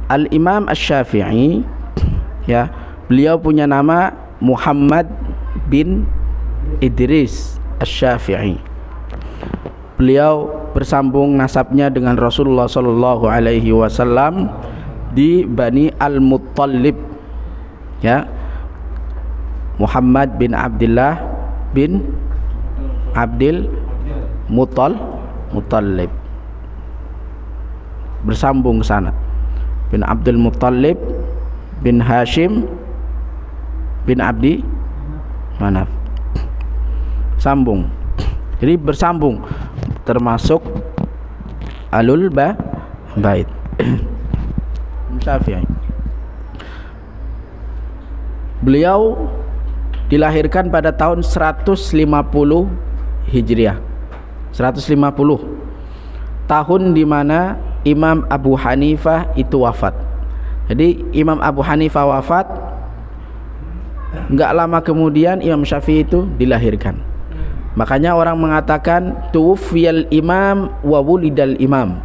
Al-Imam Asy-Syafi'i, ya, beliau punya nama Muhammad bin Idris Asy-Syafi'i. Beliau bersambung nasabnya dengan Rasulullah sallallahu alaihi wasallam di Bani Al-Muttalib, ya. Muhammad bin Abdullah bin Abdul Muttalib bersambung ke sana, bin Abdul Muttalib bin Hashim bin Abdi Manaf, sambung. Jadi bersambung, termasuk alul bait. Syafi'i. Beliau dilahirkan pada tahun 150 Hijriah. 150 tahun di mana Imam Abu Hanifah itu wafat. Jadi Imam Abu Hanifah wafat, enggak lama kemudian Imam Syafi'i itu dilahirkan. Makanya orang mengatakan tuwfiyal imam wa wulidal imam.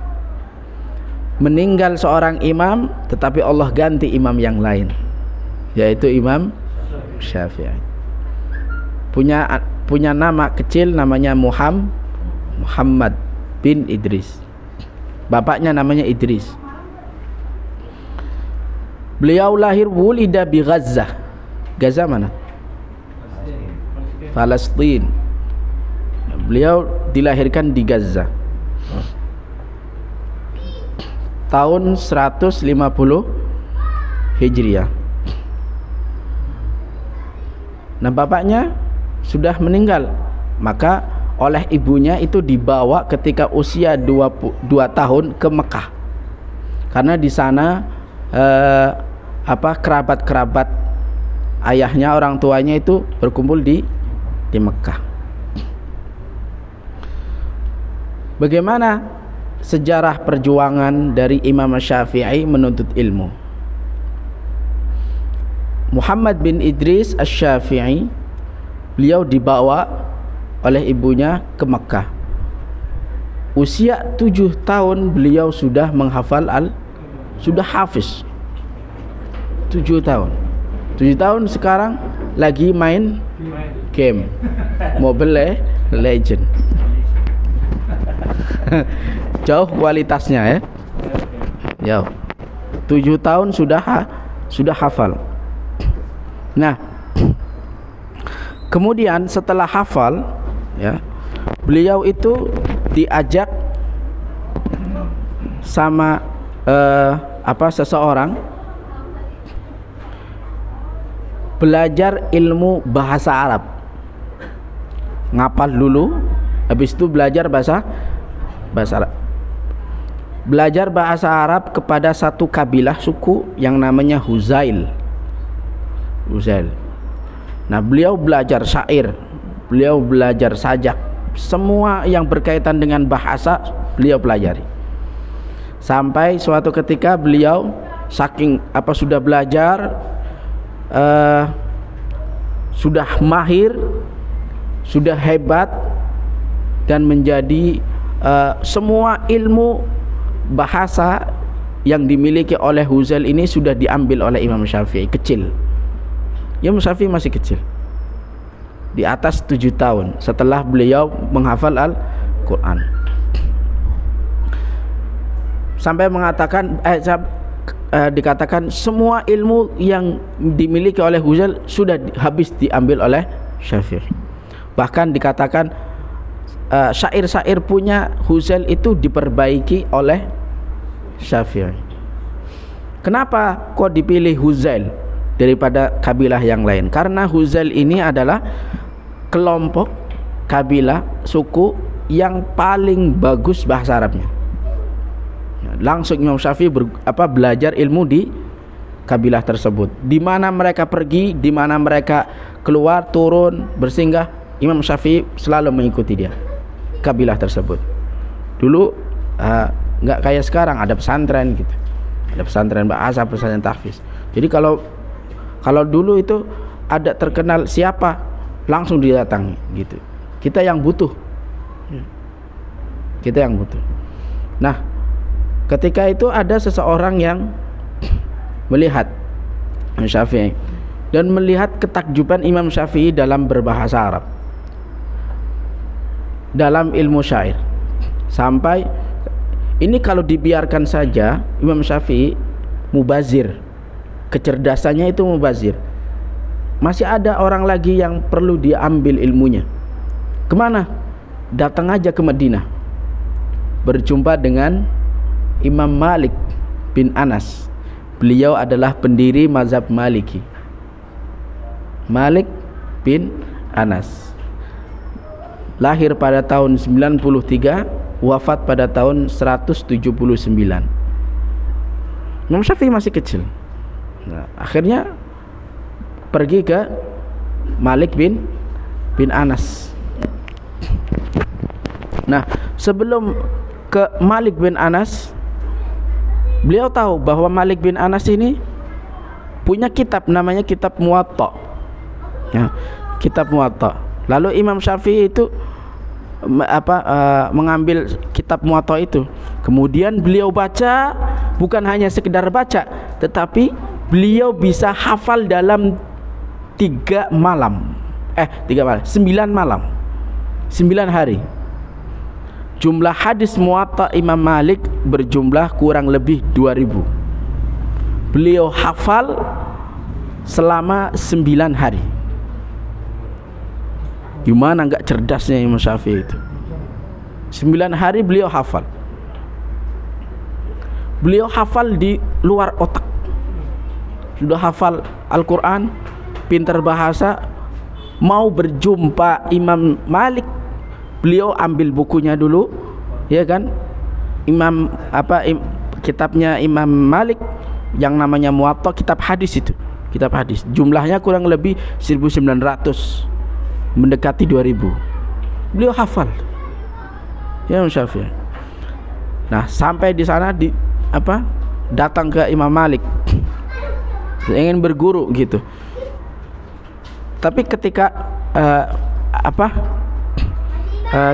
Meninggal seorang imam tetapi Allah ganti imam yang lain, yaitu Imam Syafi'i. Punya nama kecil namanya Muhammad bin Idris. Bapaknya namanya Idris. Beliau lahir wulida bi Gaza. Gaza mana? Palestina. Beliau dilahirkan di Gaza tahun 150 Hijriah. Nah, bapaknya sudah meninggal, maka oleh ibunya itu dibawa ketika usia 22 tahun ke Mekah, karena di sana kerabat-kerabat ayahnya, orang tuanya itu berkumpul di Mekah. Bagaimana sejarah perjuangan dari Imam Syafi'i menuntut ilmu? Muhammad bin Idris Asy-Syafi'i, beliau dibawa oleh ibunya ke Mekah. Usia 7 tahun beliau sudah menghafal sudah hafiz. 7 tahun. 7 tahun sekarang lagi main game Mobile Legend. Jauh kualitasnya, ya. Jauh. 7 tahun sudah hafal. Nah, kemudian setelah hafal, ya, beliau itu diajak sama seseorang belajar ilmu bahasa Arab. Ngapal dulu, habis itu belajar bahasa Arab. Belajar bahasa Arab kepada satu kabilah suku yang namanya Huzail. Nah, beliau belajar syair, beliau belajar sajak, semua yang berkaitan dengan bahasa beliau pelajari. Sampai suatu ketika beliau saking sudah belajar, sudah mahir, sudah hebat, dan menjadi semua ilmu bahasa yang dimiliki oleh Huzail ini sudah diambil oleh Imam Syafi'i kecil. Imam Syafi'i masih kecil, di atas 7 tahun setelah beliau menghafal Al-Quran. Sampai mengatakan dikatakan semua ilmu yang dimiliki oleh Huzail sudah habis diambil oleh Syafi'i. Bahkan dikatakan syair-syair punya Huzail itu diperbaiki oleh Syafi'i. Kenapa kok dipilih Huzail daripada kabilah yang lain? Karena Huzail ini adalah kelompok kabilah suku yang paling bagus bahasa Arabnya. Langsung Imam Syafi'i belajar ilmu di kabilah tersebut. Di mana mereka pergi, di mana mereka keluar, turun, bersinggah, Imam Syafi'i selalu mengikuti dia, kabilah tersebut. Dulu nggak kayak sekarang ada pesantren gitu, ada pesantren bahasa, pesantren tahfiz. Jadi kalau dulu itu ada terkenal siapa langsung didatangi gitu. Kita yang butuh. Nah, ketika itu ada seseorang yang melihat Imam Syafi'i dan melihat ketakjuban Imam Syafi'i dalam berbahasa Arab, dalam ilmu syair. Sampai ini kalau dibiarkan saja, Imam Syafi'i mubazir, kecerdasannya itu mubazir. Masih ada orang lagi yang perlu diambil ilmunya. Kemana? Datang aja ke Madinah, berjumpa dengan Imam Malik bin Anas. Beliau adalah pendiri mazhab Maliki. Malik bin Anas lahir pada tahun 93, wafat pada tahun 179. Imam Syafi'i masih kecil. Nah, akhirnya pergi ke Malik bin Anas. Nah, sebelum ke Malik bin Anas, beliau tahu bahwa Malik bin Anas ini punya kitab namanya kitab Muwatta. Ya, kitab Muwatta. Lalu Imam Syafi'i itu mengambil kitab Muwatta itu. Kemudian beliau baca, bukan hanya sekedar baca, tetapi beliau bisa hafal dalam 9 malam. 9 hari. Jumlah hadis Muwatta Imam Malik berjumlah kurang lebih 2000. Beliau hafal selama 9 hari. Gimana enggak cerdasnya Imam Syafi'i itu? 9 hari beliau hafal. Beliau hafal di luar otak. Sudah hafal Al-Quran, pintar bahasa. Mau berjumpa Imam Malik, beliau ambil bukunya dulu, ya kan? Kitabnya Imam Malik yang namanya Muwatta, kitab hadis itu. Kitab hadis. Jumlahnya kurang lebih 1900, mendekati 2000. Beliau hafal. Ya, Imam Syafi'i. Nah, sampai di sana datang ke Imam Malik. Ingin berguru gitu. Tapi ketika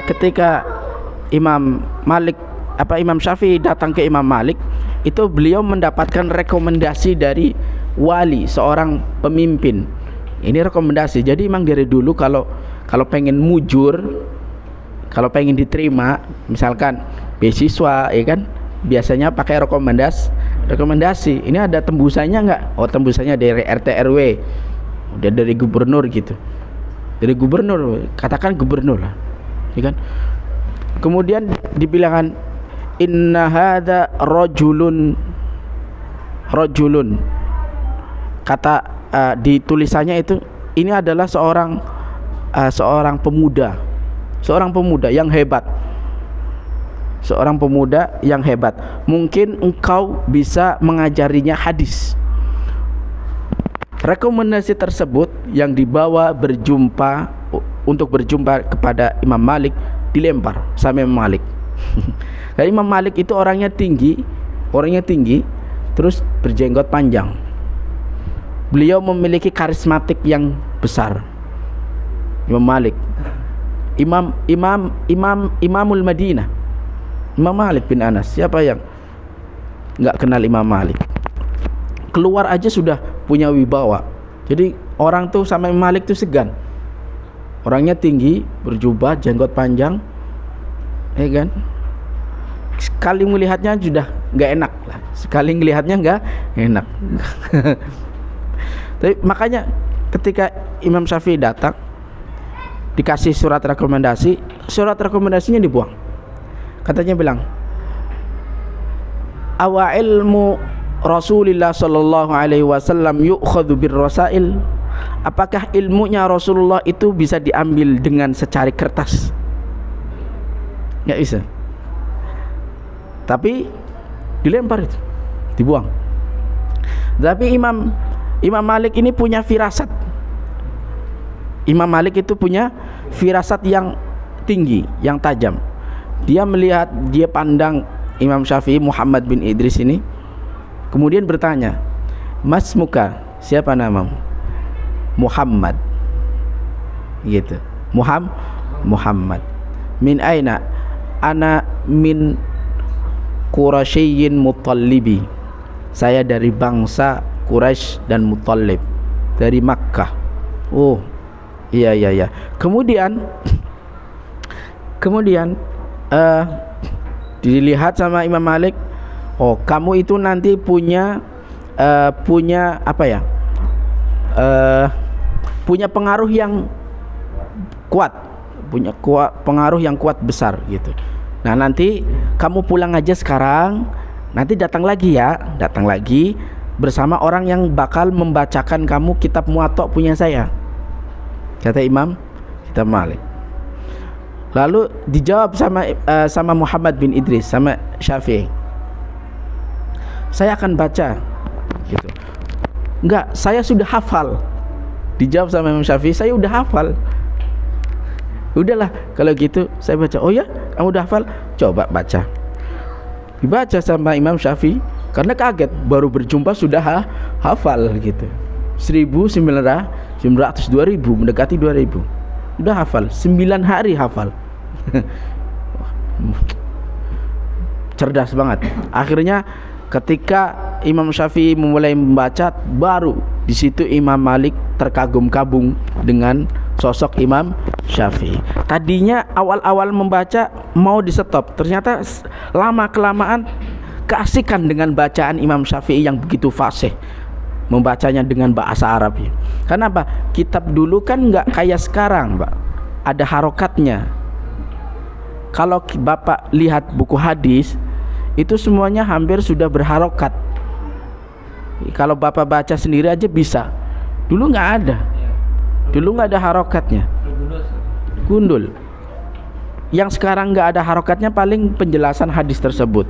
ketika Imam Syafi'i datang ke Imam Malik, itu beliau mendapatkan rekomendasi dari wali, seorang pemimpin. Ini rekomendasi. Jadi memang dari dulu kalau pengen mujur, kalau pengen diterima, misalkan beasiswa, ya kan, biasanya pakai rekomendasi. Ini ada tembusannya enggak? Oh, tembusannya dari RT RW, udah dari gubernur gitu. Dari gubernur, katakan gubernur lah, ya kan. Kemudian dibilangkan inna hadza rajulun, kata di tulisannya itu, ini adalah seorang pemuda yang hebat. Seorang pemuda yang hebat. Mungkin engkau bisa mengajarinya hadis. Rekomendasi tersebut yang dibawa untuk berjumpa kepada Imam Malik dilempar sama Imam Malik. Karena Imam Malik itu orangnya tinggi, terus berjenggot panjang. Beliau memiliki karismatik yang besar. Imam Malik, Imamul Madinah, Imam Malik bin Anas. Siapa yang nggak kenal Imam Malik? Keluar aja sudah punya wibawa. Jadi orang tuh sama Imam Malik tuh segan. Orangnya tinggi, berjubah, jenggot panjang, ya kan? Sekali melihatnya sudah nggak enak lah. Sekali melihatnya nggak enak. Tapi makanya ketika Imam Syafi'i datang, dikasih surat rekomendasinya dibuang. Katanya bilang, awa ilmu Rasulullah sallallahu alaihi wasallam yu'khadhu birrasail. Apakah ilmunya Rasulullah itu bisa diambil dengan secari kertas? Nggak bisa. Tapi dilempar itu, dibuang. Tapi Imam Malik ini punya firasat. Imam Malik itu punya firasat yang tinggi, yang tajam. Dia melihat, dia pandang Imam Syafi'i, Muhammad bin Idris ini, kemudian bertanya, "Mas muka, siapa namamu?" "Muhammad." Gitu. Muhammad. "Min aina?" "Ana min Qurasyyin Mutallibi." Saya dari bangsa Quraisy dan Muttalib, dari Makkah. Oh, iya. Kemudian dilihat sama Imam Malik, oh kamu itu nanti punya apa ya? Punya pengaruh yang kuat, pengaruh yang kuat besar gitu. Nah, nanti kamu pulang aja sekarang, nanti datang lagi bersama orang yang bakal membacakan kamu kitab Muwatta punya saya, kata Imam Malik. Lalu dijawab sama Muhammad bin Idris, sama Syafi'i, saya akan baca gitu. Enggak, saya sudah hafal. Dijawab sama Imam Syafi'i, saya udah hafal. Udahlah kalau gitu saya baca. Oh ya, kamu udah hafal? Coba baca. Dibaca sama Imam Syafi'i, karena kaget baru berjumpa sudah hafal gitu. 1900, 2000, mendekati 2000. Udah hafal, 9 hari hafal. Cerdas banget. Akhirnya ketika Imam Syafi'i memulai membaca, baru di situ Imam Malik terkagum-kagum dengan sosok Imam Syafi'i. Tadinya awal-awal membaca mau di stop, ternyata lama kelamaan keasikan dengan bacaan Imam Syafi'i yang begitu fasih, membacanya dengan bahasa Arab ya. Kenapa? Kitab dulu kan nggak kayak sekarang, Pak. Ada harokatnya. Kalau Bapak lihat buku hadis, itu semuanya hampir sudah berharokat. Kalau Bapak baca sendiri aja bisa. Dulu nggak ada. Dulu nggak ada harokatnya. Gundul. Yang sekarang nggak ada harokatnya paling penjelasan hadis tersebut.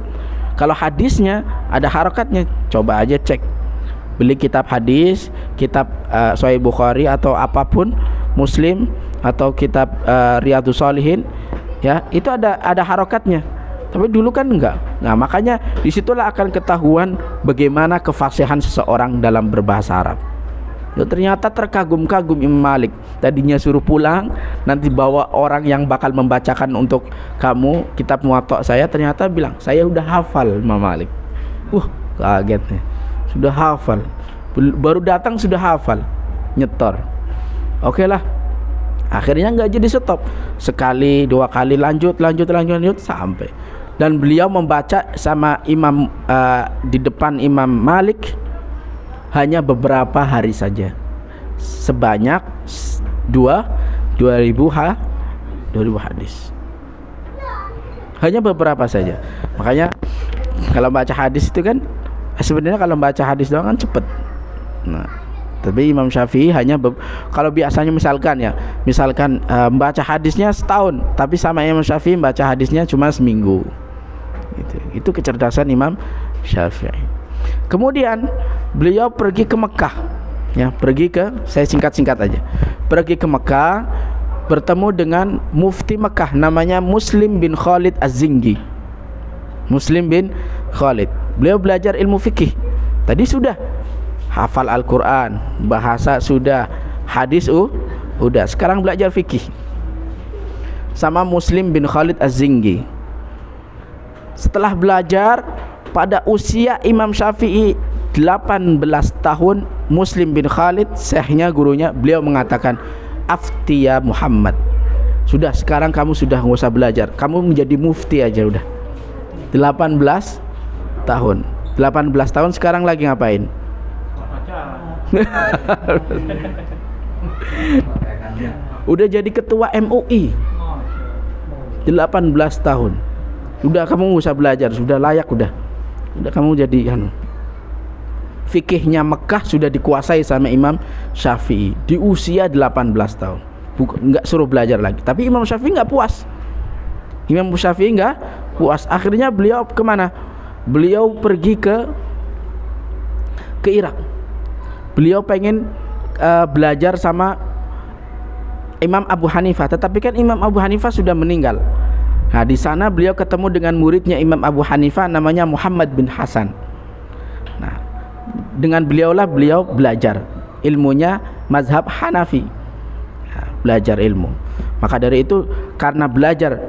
Kalau hadisnya ada harokatnya, coba aja cek. Beli kitab hadis, kitab Sahih Bukhari atau apapun, Muslim atau kitab Riyadhus Shalihin, ya itu ada harokatnya. Tapi dulu kan enggak. Nah, makanya disitulah akan ketahuan bagaimana kefasihan seseorang dalam berbahasa Arab. Ya, ternyata terkagum-kagum Imam Malik. Tadinya suruh pulang, nanti bawa orang yang bakal membacakan untuk kamu kitab Muwatta saya, ternyata bilang saya udah hafal Imam Malik. Kaget nih. Sudah hafal, baru datang sudah hafal, nyetor. Oke lah, akhirnya nggak jadi stop, sekali 2 kali lanjut sampai. Dan beliau membaca sama imam di depan Imam Malik hanya beberapa hari saja, sebanyak 2000 hadis, hanya beberapa saja. Makanya kalau baca hadis itu kan sebenarnya kalau baca hadis doang kan cepet. Nah, tapi Imam Syafi'i hanya kalau biasanya misalkan membaca hadisnya setahun, tapi sama Imam Syafi'i membaca hadisnya cuma seminggu. Itu kecerdasan Imam Syafi'i. Kemudian beliau pergi ke Mekah. Ya, saya singkat-singkat aja. Pergi ke Mekah, bertemu dengan mufti Mekah namanya Muslim bin Khalid Az-Zingi. Muslim bin Khalid. Beliau belajar ilmu fikih. Tadi sudah hafal Al-Quran, bahasa sudah, hadis udah. Sekarang belajar fikih sama Muslim bin Khalid Az-Zingi. Setelah belajar, pada usia Imam Syafi'i 18 tahun, Muslim bin Khalid, syekhnya, gurunya, beliau mengatakan, "Afti ya Muhammad. Sudah, sekarang kamu sudah nggak usah belajar, kamu menjadi mufti aja udah." 18 tahun sekarang lagi ngapain? Udah jadi ketua MUI. 18 tahun. Udah kamu nggak usah belajar, sudah layak udah kamu jadi fikihnya Mekah sudah dikuasai sama Imam Syafi'i di usia 18 tahun. Nggak suruh belajar lagi. Tapi Imam Syafi'i nggak puas. Akhirnya beliau kemana? Beliau pergi ke Irak. Beliau pengen belajar sama Imam Abu Hanifah, tetapi kan Imam Abu Hanifah sudah meninggal. Nah, di sana beliau ketemu dengan muridnya Imam Abu Hanifah namanya Muhammad bin Hasan. Nah, dengan beliau belajar ilmunya mazhab Hanafi. Nah, belajar ilmu. Maka dari itu, karena belajar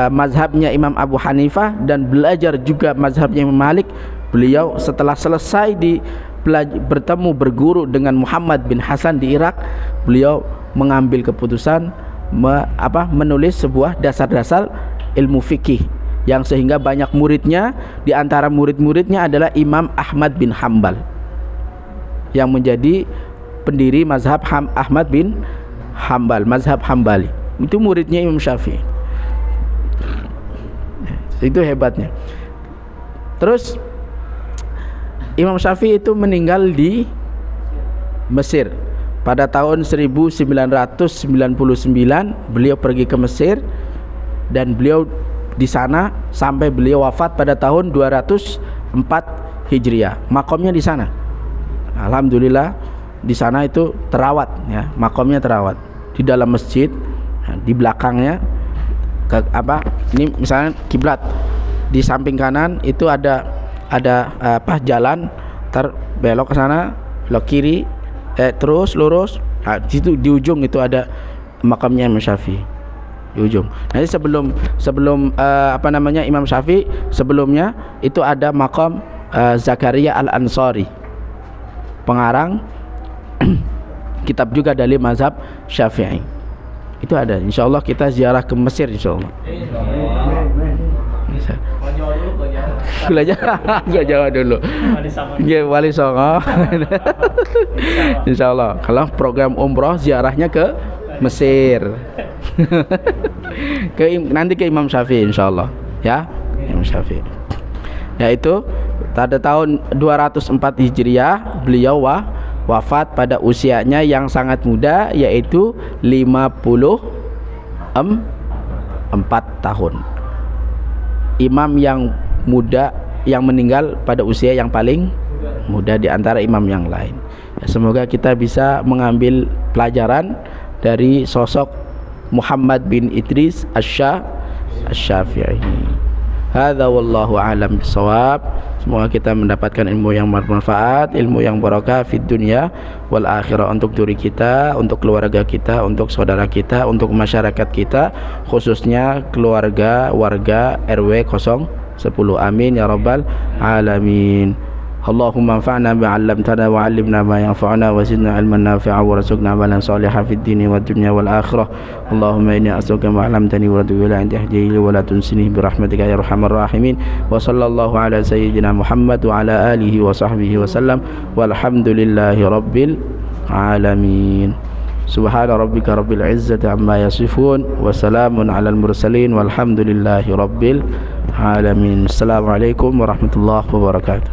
mazhabnya Imam Abu Hanifah dan belajar juga mazhabnya Imam Malik, Beliau setelah selesai bertemu berguru dengan Muhammad bin Hasan di Irak, beliau mengambil keputusan menulis sebuah dasar-dasar ilmu fikih yang sehingga banyak muridnya. Di antara murid-muridnya adalah Imam Ahmad bin Hambal yang menjadi pendiri mazhab Ahmad bin Hambal, mazhab Hambali. Itu muridnya Imam Syafi'i. Itu hebatnya. Terus Imam Syafi'i itu meninggal di Mesir pada tahun 1999. Beliau pergi ke Mesir dan beliau di sana sampai beliau wafat pada tahun 204 Hijriah. Makomnya di sana. Alhamdulillah di sana itu terawat ya, makomnya terawat di dalam masjid. Di belakangnya ini misalnya kiblat, di samping kanan itu ada jalan, terbelok ke sana, belok kiri, terus lurus. Nah, di situ di ujung itu ada makamnya Imam Syafi'i di ujung. Nanti sebelum Imam Syafi'i sebelumnya itu ada makam Zakaria Al-Ansari, pengarang kitab juga dari mazhab Syafi'i. Itu ada. Insyaallah kita ziarah ke Mesir insyaallah. Gak Jawa dulu. Wali Songo. Insyaallah. Kalau program umroh ziarahnya ke Mesir. Nanti ke Imam Syafi'i insyaallah. Ya, Imam Syafi'i. Yaitu pada tahun 204 Hijriah beliau wafat pada usianya yang sangat muda, yaitu 54 tahun. Imam yang muda yang meninggal pada usia yang paling muda di antara imam yang lain. Semoga kita bisa mengambil pelajaran dari sosok Muhammad bin Idris Asy-Syafi'i. Hadza wallahu a'lam bishawab. Semoga kita mendapatkan ilmu yang bermanfaat, ilmu yang barokah fid dunya wal akhirah, untuk diri kita, untuk keluarga kita, untuk saudara kita, untuk masyarakat kita, khususnya keluarga warga RW 010. Amin ya rabbal alamin. Allahumma anfa'na bima 'allamtana wa 'allimna ma yanfa'una wa zidna 'ilman nafi'a wa rzuqna 'amalan shalihan fid dini wad dunya wal akhirah. Allahumma inni as'aluka ma 'allamtani wa atubu ilaika an tahdini wa la tunsini bi rahmatika ya arhamar rahimin. Wa sallallahu ala sayyidina Muhammad wa ala alihi wa sahbihi wa sallam walhamdulillahi rabbil alamin. Subhana rabbika rabbil izzati amma yasifun wa salamun alal mursalin walhamdulillahi rabbil alamin. Assalamualaikum warahmatullahi wabarakatuh.